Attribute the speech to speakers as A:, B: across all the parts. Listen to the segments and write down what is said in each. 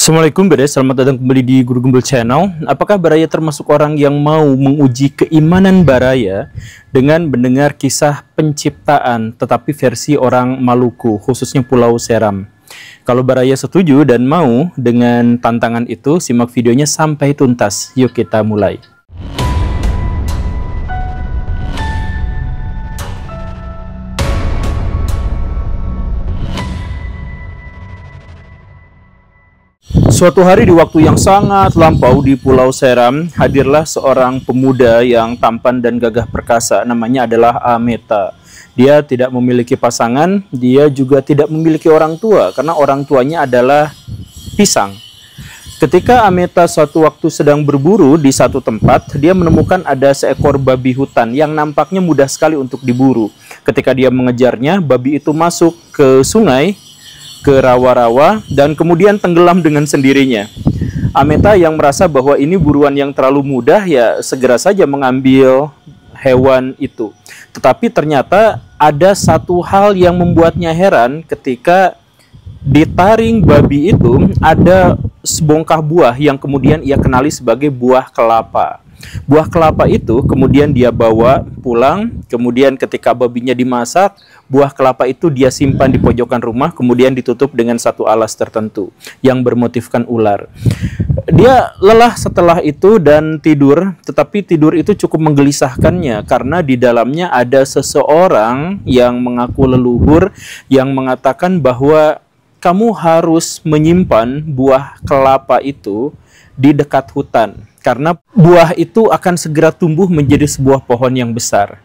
A: Assalamualaikum guys, selamat datang kembali di Guru Gembel Channel. Apakah Baraya termasuk orang yang mau menguji keimanan Baraya dengan mendengar kisah penciptaan tetapi versi orang Maluku, khususnya Pulau Seram? Kalau Baraya setuju dan mau dengan tantangan itu, simak videonya sampai tuntas. Yuk kita mulai. Suatu hari di waktu yang sangat lampau di Pulau Seram, hadirlah seorang pemuda yang tampan dan gagah perkasa. Namanya adalah Ameta. Dia tidak memiliki pasangan, dia juga tidak memiliki orang tua, karena orang tuanya adalah pisang. Ketika Ameta suatu waktu sedang berburu di satu tempat, dia menemukan ada seekor babi hutan yang nampaknya mudah sekali untuk diburu. Ketika dia mengejarnya, babi itu masuk ke sungai, ke rawa-rawa, dan kemudian tenggelam dengan sendirinya. Ameta yang merasa bahwa ini buruan yang terlalu mudah, ya segera saja mengambil hewan itu. Tetapi ternyata ada satu hal yang membuatnya heran. Ketika ditaring babi itu, ada sebongkah buah yang kemudian ia kenali sebagai buah kelapa. Buah kelapa itu kemudian dia bawa pulang, kemudian ketika babinya dimasak, buah kelapa itu dia simpan di pojokan rumah, kemudian ditutup dengan satu alas tertentu yang bermotifkan ular. Dia lelah setelah itu dan tidur, tetapi tidur itu cukup menggelisahkannya karena di dalamnya ada seseorang yang mengaku leluhur yang mengatakan bahwa kamu harus menyimpan buah kelapa itu di dekat hutan, karena buah itu akan segera tumbuh menjadi sebuah pohon yang besar.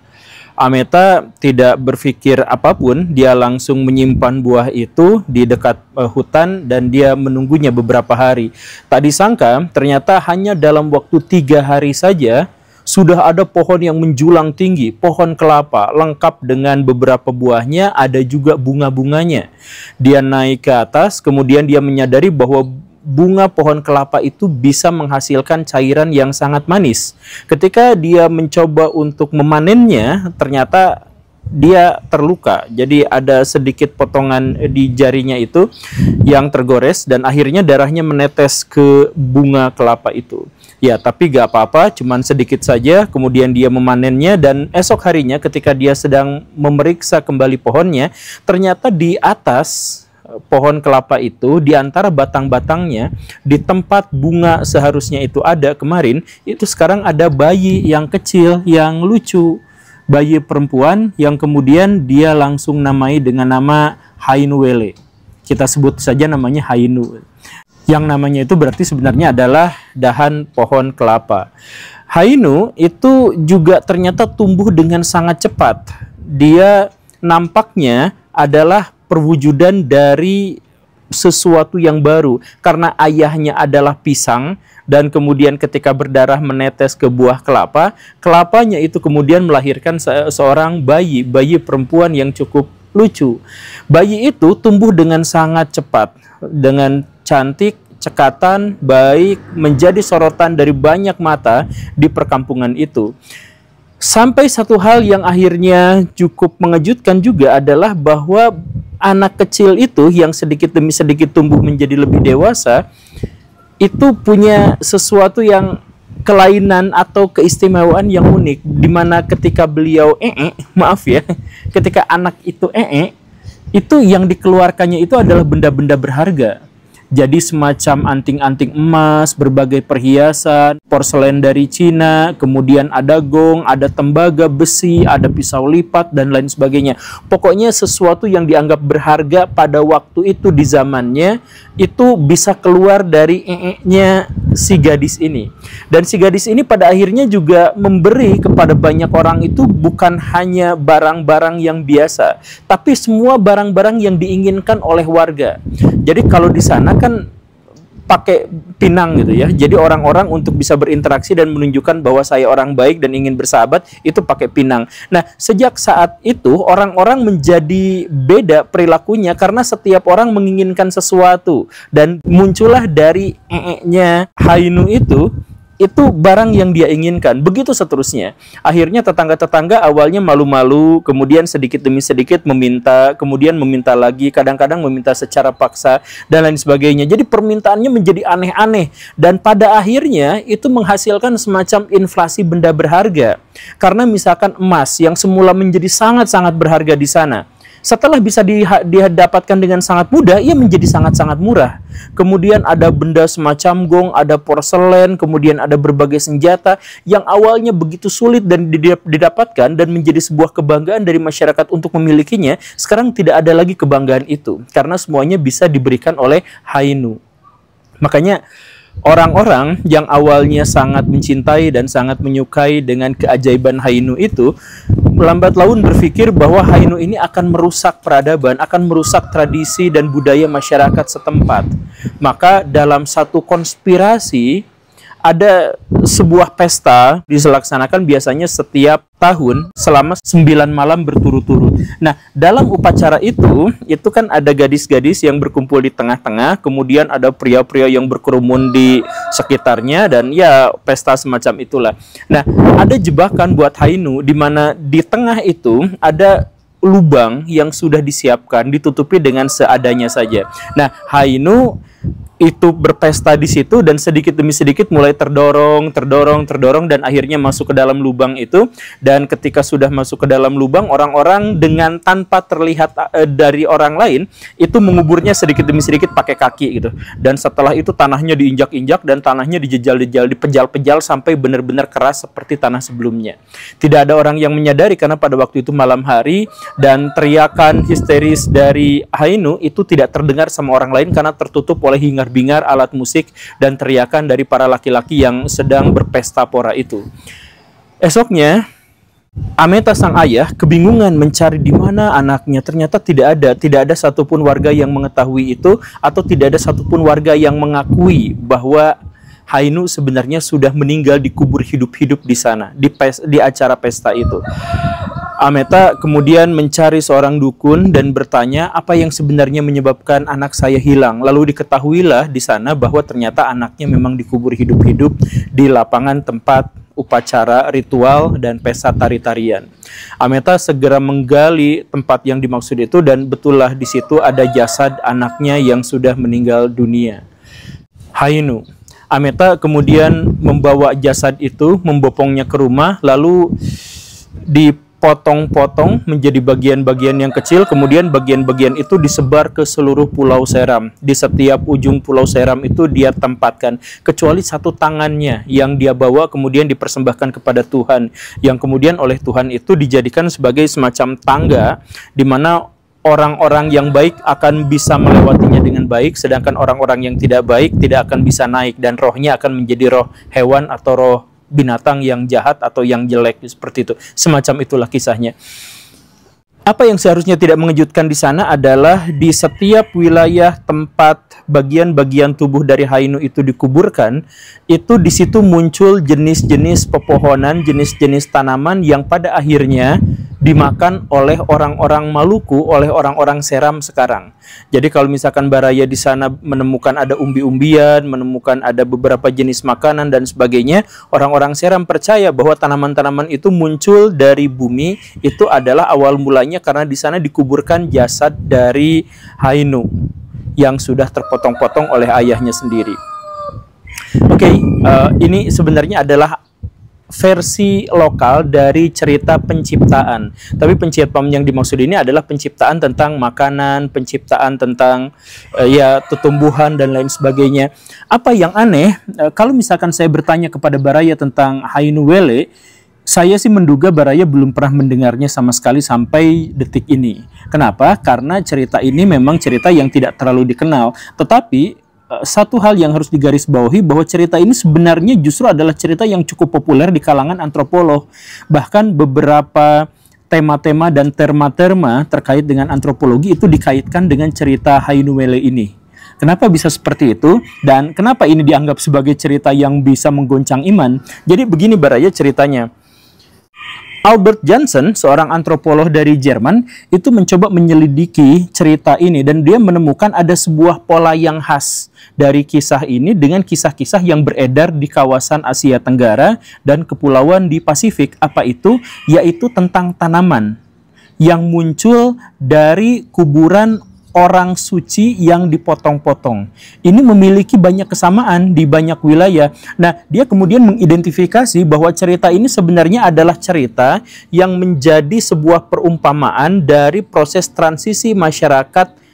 A: Ameta tidak berpikir apapun, dia langsung menyimpan buah itu di dekat hutan dan dia menunggunya beberapa hari. Tak disangka, ternyata hanya dalam waktu 3 hari saja, sudah ada pohon yang menjulang tinggi, pohon kelapa, lengkap dengan beberapa buahnya, ada juga bunga-bunganya. Dia naik ke atas, kemudian dia menyadari bahwa bunga pohon kelapa itu bisa menghasilkan cairan yang sangat manis. Ketika dia mencoba untuk memanennya, ternyata dia terluka. Jadi ada sedikit potongan di jarinya itu yang tergores dan akhirnya darahnya menetes ke bunga kelapa itu. Ya, tapi gak apa-apa, cuman sedikit saja. Kemudian dia memanennya dan esok harinya ketika dia sedang memeriksa kembali pohonnya, ternyata di atas pohon kelapa itu, di antara batang-batangnya, di tempat bunga seharusnya itu ada kemarin, itu sekarang ada bayi yang kecil, yang lucu. Bayi perempuan yang kemudian dia langsung namai dengan nama Hainuwele. Kita sebut saja namanya Hainu. Yang namanya itu berarti sebenarnya adalah dahan pohon kelapa. Hainu itu juga ternyata tumbuh dengan sangat cepat. Dia nampaknya adalah perwujudan dari sesuatu yang baru karena ayahnya adalah pisang dan kemudian ketika berdarah menetes ke buah kelapa, kelapanya itu kemudian melahirkan seorang bayi perempuan yang cukup lucu. Bayi itu tumbuh dengan sangat cepat, dengan cantik, cekatan, baik, menjadi sorotan dari banyak mata di perkampungan itu. Sampai satu hal yang akhirnya cukup mengejutkan juga adalah bahwa anak kecil itu yang sedikit demi sedikit tumbuh menjadi lebih dewasa, itu punya sesuatu yang kelainan atau keistimewaan yang unik, dimana ketika beliau ketika anak itu itu yang dikeluarkannya itu adalah benda-benda berharga. Jadi semacam anting-anting emas, berbagai perhiasan, porselen dari Cina, kemudian ada gong, ada tembaga besi, ada pisau lipat, dan lain sebagainya. Pokoknya sesuatu yang dianggap berharga pada waktu itu di zamannya, itu bisa keluar dari nya si gadis ini. Dan si gadis ini pada akhirnya juga memberi kepada banyak orang itu bukan hanya barang-barang yang biasa, tapi semua barang-barang yang diinginkan oleh warga. Jadi kalau di sana kan pakai pinang gitu ya. Jadi orang-orang untuk bisa berinteraksi dan menunjukkan bahwa saya orang baik dan ingin bersahabat, itu pakai pinang. Nah, sejak saat itu orang-orang menjadi beda perilakunya karena setiap orang menginginkan sesuatu dan muncullah dari nya Hainu itu itu barang yang dia inginkan. Begitu seterusnya. Akhirnya tetangga-tetangga awalnya malu-malu, kemudian sedikit demi sedikit meminta, kemudian meminta lagi, kadang-kadang meminta secara paksa, dan lain sebagainya. Jadi permintaannya menjadi aneh-aneh. Dan pada akhirnya itu menghasilkan semacam inflasi benda berharga. Karena misalkan emas yang semula menjadi sangat-sangat berharga di sana, setelah bisa didapatkan dengan sangat mudah, ia menjadi sangat-sangat murah. Kemudian ada benda semacam gong, ada porselen, kemudian ada berbagai senjata yang awalnya begitu sulit dan didapatkan dan menjadi sebuah kebanggaan dari masyarakat untuk memilikinya. Sekarang tidak ada lagi kebanggaan itu, karena semuanya bisa diberikan oleh Hainu. Makanya orang-orang yang awalnya sangat mencintai dan sangat menyukai dengan keajaiban Hainu itu, lambat laun berpikir bahwa Hainu ini akan merusak peradaban, akan merusak tradisi dan budaya masyarakat setempat. Maka dalam satu konspirasi, ada sebuah pesta dilaksanakan biasanya setiap tahun selama 9 malam berturut-turut. Nah, dalam upacara itu kan ada gadis-gadis yang berkumpul di tengah-tengah, kemudian ada pria-pria yang berkerumun di sekitarnya, dan ya pesta semacam itulah. Nah, ada jebakan buat Hainu di mana di tengah itu ada lubang yang sudah disiapkan, ditutupi dengan seadanya saja. Nah, Hainu itu berpesta di situ dan sedikit demi sedikit mulai terdorong dan akhirnya masuk ke dalam lubang itu. Dan ketika sudah masuk ke dalam lubang, orang-orang dengan tanpa terlihat dari orang lain itu menguburnya sedikit demi sedikit pakai kaki gitu. Dan setelah itu tanahnya diinjak-injak dan tanahnya dijejal-jejal, dipejal-pejal sampai benar-benar keras seperti tanah sebelumnya. Tidak ada orang yang menyadari karena pada waktu itu malam hari, dan teriakan histeris dari Hainu itu tidak terdengar sama orang lain karena tertutup oleh hingar-bingar alat musik dan teriakan dari para laki-laki yang sedang berpesta pora itu. Esoknya, Ameta sang ayah kebingungan mencari di mana anaknya. Ternyata tidak ada satupun warga yang mengetahui itu, atau tidak ada satupun warga yang mengakui bahwa Hainu sebenarnya sudah meninggal dikubur hidup-hidup di sana, di acara pesta itu. Ameta kemudian mencari seorang dukun dan bertanya apa yang sebenarnya menyebabkan anak saya hilang. Lalu diketahuilah di sana bahwa ternyata anaknya memang dikubur hidup-hidup di lapangan tempat upacara ritual dan pesta tari-tarian. Ameta segera menggali tempat yang dimaksud itu, dan betullah di situ ada jasad anaknya yang sudah meninggal dunia, Hainu. Ameta kemudian membawa jasad itu, membopongnya ke rumah, lalu dipotong-potong menjadi bagian-bagian yang kecil, kemudian bagian-bagian itu disebar ke seluruh Pulau Seram. Di setiap ujung Pulau Seram itu dia tempatkan, kecuali satu tangannya yang dia bawa kemudian dipersembahkan kepada Tuhan, yang kemudian oleh Tuhan itu dijadikan sebagai semacam tangga di mana orang-orang yang baik akan bisa melewatinya dengan baik, sedangkan orang-orang yang tidak baik tidak akan bisa naik, dan rohnya akan menjadi roh hewan atau roh binatang yang jahat atau yang jelek, seperti itu. Semacam itulah kisahnya. Apa yang seharusnya tidak mengejutkan di sana adalah di setiap wilayah tempat bagian-bagian tubuh dari Hainu itu dikuburkan, itu di situ muncul jenis-jenis pepohonan, jenis-jenis tanaman yang pada akhirnya dimakan oleh orang-orang Maluku, oleh orang-orang Seram sekarang. Jadi kalau misalkan Baraya di sana menemukan ada umbi-umbian, menemukan ada beberapa jenis makanan dan sebagainya, orang-orang Seram percaya bahwa tanaman-tanaman itu muncul dari bumi, itu adalah awal mulanya karena di sana dikuburkan jasad dari Hainu yang sudah terpotong-potong oleh ayahnya sendiri. Oke, ini sebenarnya adalah versi lokal dari cerita penciptaan. Tapi penciptaan yang dimaksud ini adalah penciptaan tentang makanan, penciptaan tentang tumbuhan dan lain sebagainya. Apa yang aneh, kalau misalkan saya bertanya kepada Baraya tentang Hainu Wele, saya sih menduga Baraya belum pernah mendengarnya sama sekali sampai detik ini. Kenapa? Karena cerita ini memang cerita yang tidak terlalu dikenal. Tetapi satu hal yang harus digarisbawahi bahwa cerita ini sebenarnya justru adalah cerita yang cukup populer di kalangan antropolog. Bahkan beberapa tema-tema dan terma-terma terkait dengan antropologi itu dikaitkan dengan cerita Hainu Wele ini. Kenapa bisa seperti itu? Dan kenapa ini dianggap sebagai cerita yang bisa menggoncang iman? Jadi begini Baraya ceritanya. Albert Johnson, seorang antropolog dari Jerman, itu mencoba menyelidiki cerita ini dan dia menemukan ada sebuah pola yang khas dari kisah ini dengan kisah-kisah yang beredar di kawasan Asia Tenggara dan kepulauan di Pasifik. Apa itu? Yaitu tentang tanaman yang muncul dari kuburan orang suci yang dipotong-potong. Ini memiliki banyak kesamaan di banyak wilayah. Nah, dia kemudian mengidentifikasi bahwa cerita ini sebenarnya adalah cerita yang menjadi sebuah perumpamaan dari proses transisi masyarakat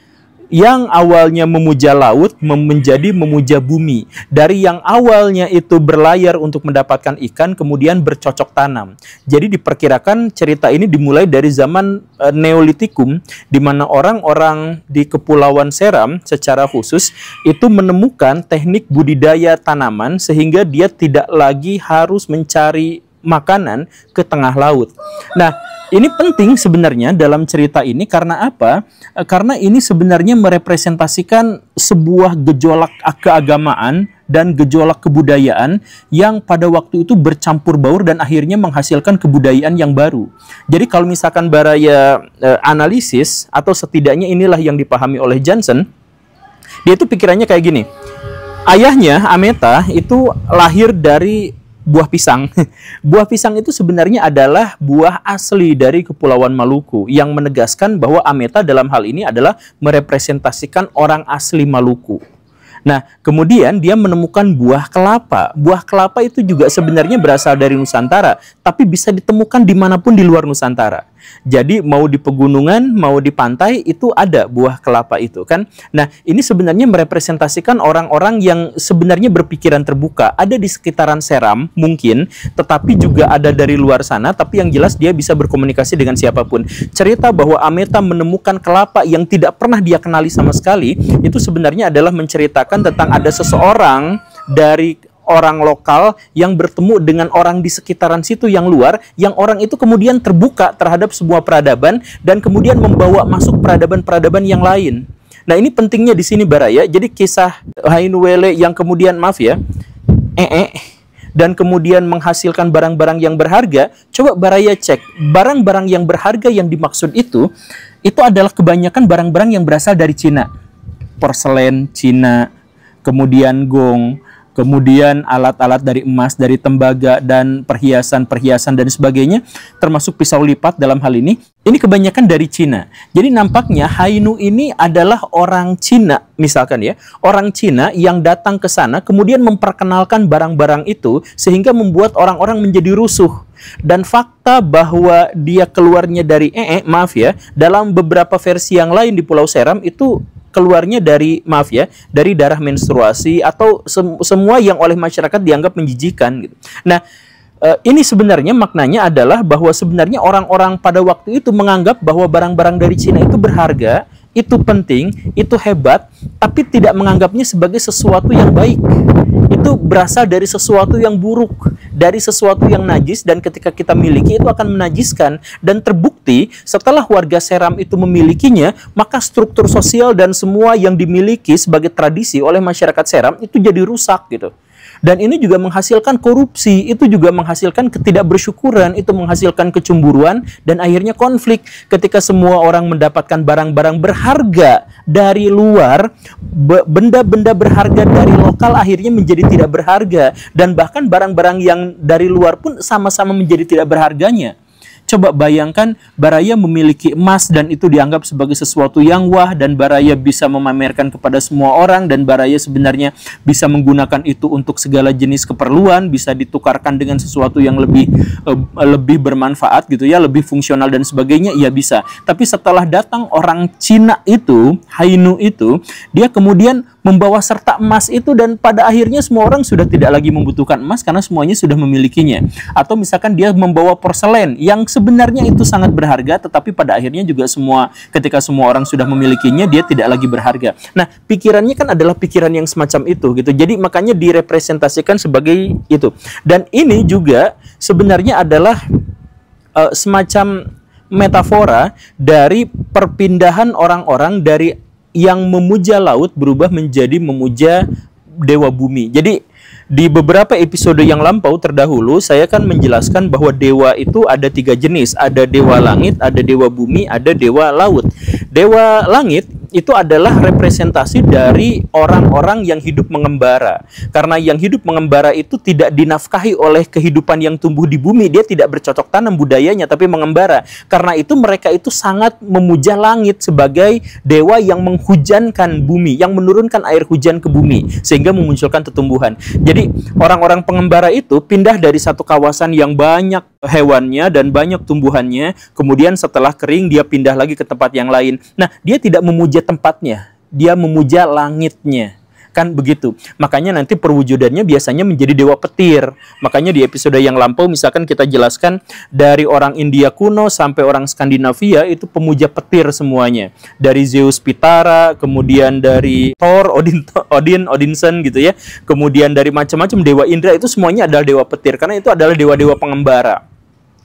A: yang awalnya memuja laut menjadi memuja bumi. Dari yang awalnya itu berlayar untuk mendapatkan ikan, kemudian bercocok tanam. Jadi diperkirakan cerita ini dimulai dari zaman Neolitikum, di mana orang-orang di Kepulauan Seram secara khusus itu menemukan teknik budidaya tanaman sehingga dia tidak lagi harus mencari makanan ke tengah laut. Nah, ini penting sebenarnya dalam cerita ini karena apa? Karena ini sebenarnya merepresentasikan sebuah gejolak keagamaan dan gejolak kebudayaan yang pada waktu itu bercampur baur dan akhirnya menghasilkan kebudayaan yang baru. Jadi kalau misalkan Baraya analisis atau setidaknya inilah yang dipahami oleh Johnson, dia itu pikirannya kayak gini. Ayahnya, Ameta, itu lahir dari buah pisang. Buah pisang itu sebenarnya adalah buah asli dari Kepulauan Maluku yang menegaskan bahwa Ameta dalam hal ini adalah merepresentasikan orang asli Maluku. Nah, kemudian dia menemukan buah kelapa. Buah kelapa itu juga sebenarnya berasal dari Nusantara, tapi bisa ditemukan dimanapun di luar Nusantara. Jadi mau di pegunungan, mau di pantai, itu ada buah kelapa itu kan. Nah, ini sebenarnya merepresentasikan orang-orang yang sebenarnya berpikiran terbuka. Ada di sekitaran Seram mungkin, tetapi juga ada dari luar sana, tapi yang jelas dia bisa berkomunikasi dengan siapapun. Cerita bahwa Ameta menemukan kelapa yang tidak pernah dia kenali sama sekali, itu sebenarnya adalah menceritakan tentang ada seseorang dari orang lokal yang bertemu dengan orang di sekitaran situ yang luar, yang orang itu kemudian terbuka terhadap sebuah peradaban dan kemudian membawa masuk peradaban-peradaban yang lain. Nah, ini pentingnya di sini Baraya. Jadi kisah Hainuwele yang kemudian dan kemudian menghasilkan barang-barang yang berharga, coba Baraya cek. Barang-barang yang berharga yang dimaksud itu adalah kebanyakan barang-barang yang berasal dari Cina. Porselen Cina, kemudian gong, kemudian alat-alat dari emas, dari tembaga, dan perhiasan-perhiasan dan sebagainya, termasuk pisau lipat dalam hal ini kebanyakan dari Cina. Jadi nampaknya Hainu ini adalah orang Cina, misalkan ya, orang Cina yang datang ke sana, kemudian memperkenalkan barang-barang itu, sehingga membuat orang-orang menjadi rusuh. Dan fakta bahwa dia keluarnya dari dalam beberapa versi yang lain di Pulau Seram itu keluarnya dari dari darah menstruasi atau semua yang oleh masyarakat dianggap menjijikan gitu. Nah, ini sebenarnya maknanya adalah bahwa sebenarnya orang-orang pada waktu itu menganggap bahwa barang-barang dari Cina itu berharga, itu penting, itu hebat, tapi tidak menganggapnya sebagai sesuatu yang baik. Itu berasal dari sesuatu yang buruk, dari sesuatu yang najis, dan ketika kita miliki itu akan menajiskan. Dan terbukti setelah warga Seram itu memilikinya, maka struktur sosial dan semua yang dimiliki sebagai tradisi oleh masyarakat Seram itu jadi rusak gitu. Dan ini juga menghasilkan korupsi, itu juga menghasilkan ketidakbersyukuran, itu menghasilkan kecemburuan, dan akhirnya konflik. Ketika semua orang mendapatkan barang-barang berharga dari luar, benda-benda berharga dari lokal akhirnya menjadi tidak berharga. Dan bahkan barang-barang yang dari luar pun sama-sama menjadi tidak berharganya. Coba bayangkan Baraya memiliki emas dan itu dianggap sebagai sesuatu yang wah, dan Baraya bisa memamerkan kepada semua orang, dan Baraya sebenarnya bisa menggunakan itu untuk segala jenis keperluan, bisa ditukarkan dengan sesuatu yang lebih bermanfaat gitu ya, lebih fungsional dan sebagainya, ya bisa. Tapi setelah datang orang Cina itu, Hainu itu, dia kemudian membawa serta emas itu, dan pada akhirnya semua orang sudah tidak lagi membutuhkan emas karena semuanya sudah memilikinya. Atau misalkan dia membawa porselen yang sebenarnya itu sangat berharga, tetapi pada akhirnya juga ketika semua orang sudah memilikinya, dia tidak lagi berharga. Nah, pikirannya kan adalah pikiran yang semacam itu gitu. Jadi makanya direpresentasikan sebagai itu. Dan ini juga sebenarnya adalah semacam metafora dari perpindahan orang-orang dari yang memuja laut berubah menjadi memuja dewa bumi. Jadi Di beberapa episode yang lampau terdahulu, saya kan menjelaskan bahwa dewa itu ada 3 jenis. Ada dewa langit, ada dewa bumi, ada dewa laut. Dewa langit itu adalah representasi dari orang-orang yang hidup mengembara. Karena yang hidup mengembara itu tidak dinafkahi oleh kehidupan yang tumbuh di bumi. Dia tidak bercocok tanam budayanya, tapi mengembara. Karena itu mereka itu sangat memuja langit sebagai dewa yang menghujankan bumi, yang menurunkan air hujan ke bumi, sehingga memunculkan tumbuhan. Jadi orang-orang pengembara itu pindah dari satu kawasan yang banyak hewannya dan banyak tumbuhannya, kemudian setelah kering dia pindah lagi ke tempat yang lain. Nah, dia tidak memuja tempatnya, dia memuja langitnya. Kan begitu. Makanya nanti perwujudannya biasanya menjadi dewa petir. Makanya di episode yang lampau misalkan kita jelaskan dari orang India kuno sampai orang Skandinavia itu pemuja petir semuanya. Dari Zeus Pitara, kemudian dari Thor, Odinson gitu ya. Kemudian dari macam-macam dewa Indra itu semuanya adalah dewa petir karena itu adalah dewa-dewa pengembara.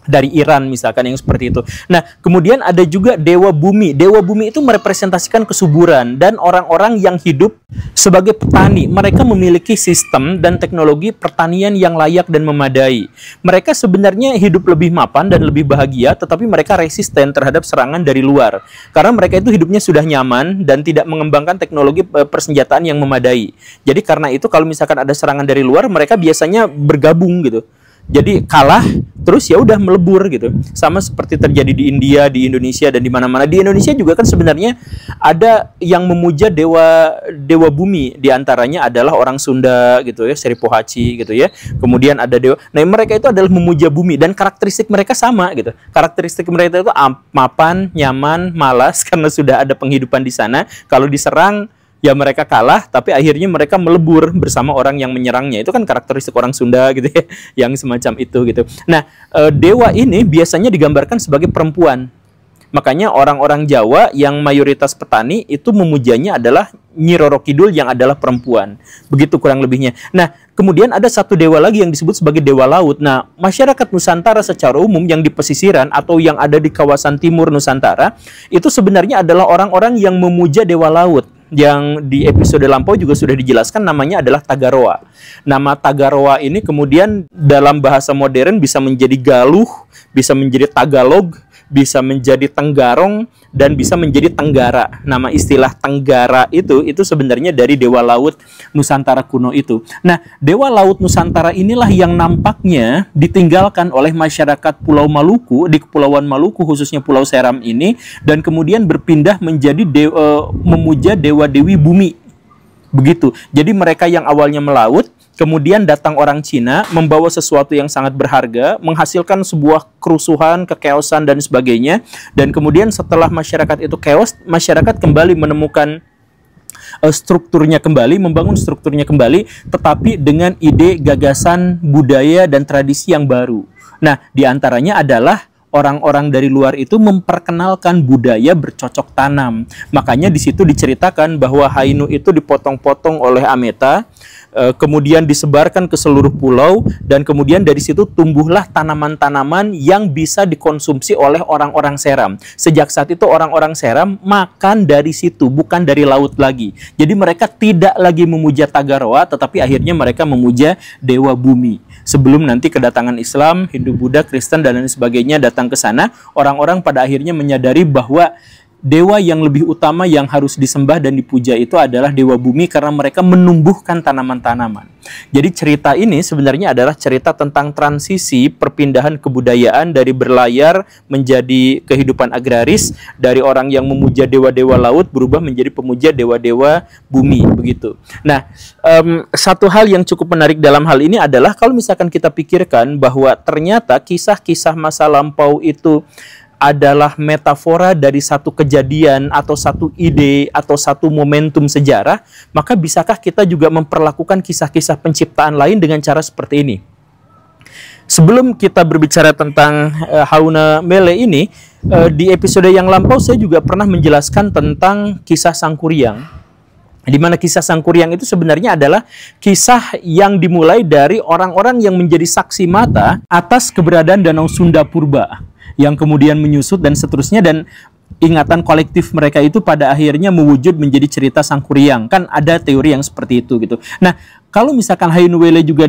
A: Dari Iran misalkan yang seperti itu. Nah, kemudian ada juga dewa bumi. Dewa bumi itu merepresentasikan kesuburan dan orang-orang yang hidup sebagai petani. Mereka memiliki sistem dan teknologi pertanian yang layak dan memadai. Mereka sebenarnya hidup lebih mapan dan lebih bahagia, tetapi mereka resisten terhadap serangan dari luar. Karena mereka itu hidupnya sudah nyaman dan tidak mengembangkan teknologi persenjataan yang memadai. Jadi karena itu kalau misalkan ada serangan dari luar, mereka biasanya bergabung gitu. Jadi kalah, terus ya udah melebur gitu. Sama seperti terjadi di India, di Indonesia dan di mana-mana. Di Indonesia juga kan sebenarnya ada yang memuja dewa bumi. Di antaranya adalah orang Sunda gitu ya, Seri Pohaci gitu ya. Kemudian ada dewa. Nah, mereka itu adalah memuja bumi dan karakteristik mereka sama gitu. Karakteristik mereka itu mapan, nyaman, malas karena sudah ada penghidupan di sana. Kalau diserang ya mereka kalah, tapi akhirnya mereka melebur bersama orang yang menyerangnya. Itu kan karakteristik orang Sunda gitu ya, yang semacam itu gitu. Nah, dewa ini biasanya digambarkan sebagai perempuan. Makanya orang-orang Jawa yang mayoritas petani itu memujanya adalah Nyi Roro Kidul yang adalah perempuan. Begitu kurang lebihnya. Nah, kemudian ada satu dewa lagi yang disebut sebagai dewa laut. Nah, masyarakat Nusantara secara umum yang di pesisiran atau yang ada di kawasan timur Nusantara, itu sebenarnya adalah orang-orang yang memuja dewa laut. Yang di episode lampau juga sudah dijelaskan namanya adalah Tagaroa. Nama Tagaroa ini kemudian dalam bahasa modern bisa menjadi Galuh, bisa menjadi Tagalog, bisa menjadi Tenggarong, dan bisa menjadi Tenggara. Nama istilah Tenggara itu sebenarnya dari dewa laut Nusantara kuno itu. Nah, dewa laut Nusantara inilah yang nampaknya ditinggalkan oleh masyarakat Pulau Maluku, di Kepulauan Maluku khususnya Pulau Seram ini, dan kemudian berpindah menjadi memuja dewa-dewi bumi. Begitu. Jadi mereka yang awalnya melaut, kemudian datang orang Cina membawa sesuatu yang sangat berharga, menghasilkan sebuah kerusuhan, kekeosan, dan sebagainya. Dan kemudian setelah masyarakat itu keos, masyarakat kembali menemukan strukturnya kembali, membangun strukturnya kembali, tetapi dengan ide, gagasan, budaya, dan tradisi yang baru. Nah, diantaranya adalah orang-orang dari luar itu memperkenalkan budaya bercocok tanam. Makanya di situ diceritakan bahwa Hainu itu dipotong-potong oleh Ameta, kemudian disebarkan ke seluruh pulau, dan kemudian dari situ tumbuhlah tanaman-tanaman yang bisa dikonsumsi oleh orang-orang Seram. Sejak saat itu orang-orang Seram makan dari situ, bukan dari laut lagi. Jadi mereka tidak lagi memuja Tagaroa, tetapi akhirnya mereka memuja dewa bumi. Sebelum nanti kedatangan Islam, Hindu, Buddha, Kristen, dan lain sebagainya datang ke sana, orang-orang pada akhirnya menyadari bahwa dewa yang lebih utama yang harus disembah dan dipuja itu adalah dewa bumi karena mereka menumbuhkan tanaman-tanaman. Jadi cerita ini sebenarnya adalah cerita tentang transisi perpindahan kebudayaan dari berlayar menjadi kehidupan agraris, dari orang yang memuja dewa-dewa laut berubah menjadi pemuja dewa-dewa bumi, begitu. Nah, satu hal yang cukup menarik dalam hal ini adalah kalau misalkan kita pikirkan bahwa ternyata kisah-kisah masa lampau itu adalah metafora dari satu kejadian atau satu ide atau satu momentum sejarah, maka bisakah kita juga memperlakukan kisah-kisah penciptaan lain dengan cara seperti ini? Sebelum kita berbicara tentang Hauna Mele ini, di episode yang lampau saya juga pernah menjelaskan tentang kisah Sangkuriang. Di mana kisah Sangkuriang itu sebenarnya adalah kisah yang dimulai dari orang-orang yang menjadi saksi mata atas keberadaan Danau Sunda Purba, yang kemudian menyusut dan seterusnya, dan ingatan kolektif mereka itu pada akhirnya mewujud menjadi cerita Sangkuriang. Kan ada teori yang seperti itu gitu. Nah, Kalau misalkan Hayunuwele juga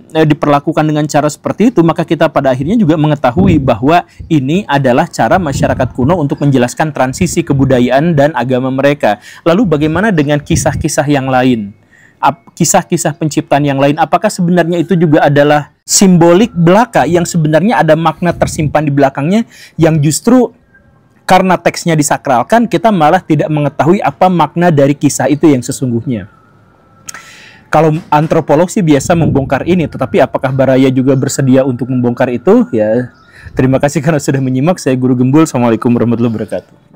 A: diperlakukan dengan cara seperti itu, maka kita pada akhirnya juga mengetahui bahwa ini adalah cara masyarakat kuno untuk menjelaskan transisi kebudayaan dan agama mereka. Lalu bagaimana dengan kisah-kisah yang lain? Kisah-kisah penciptaan yang lain, apakah sebenarnya itu juga adalah simbolik belaka yang sebenarnya ada makna tersimpan di belakangnya yang justru karena teksnya disakralkan, kita malah tidak mengetahui apa makna dari kisah itu yang sesungguhnya. Kalau antropolog sih biasa membongkar ini, tetapi apakah Baraya juga bersedia untuk membongkar itu? Ya, terima kasih karena sudah menyimak. Saya Guru Gembul. Assalamualaikum warahmatullahi wabarakatuh.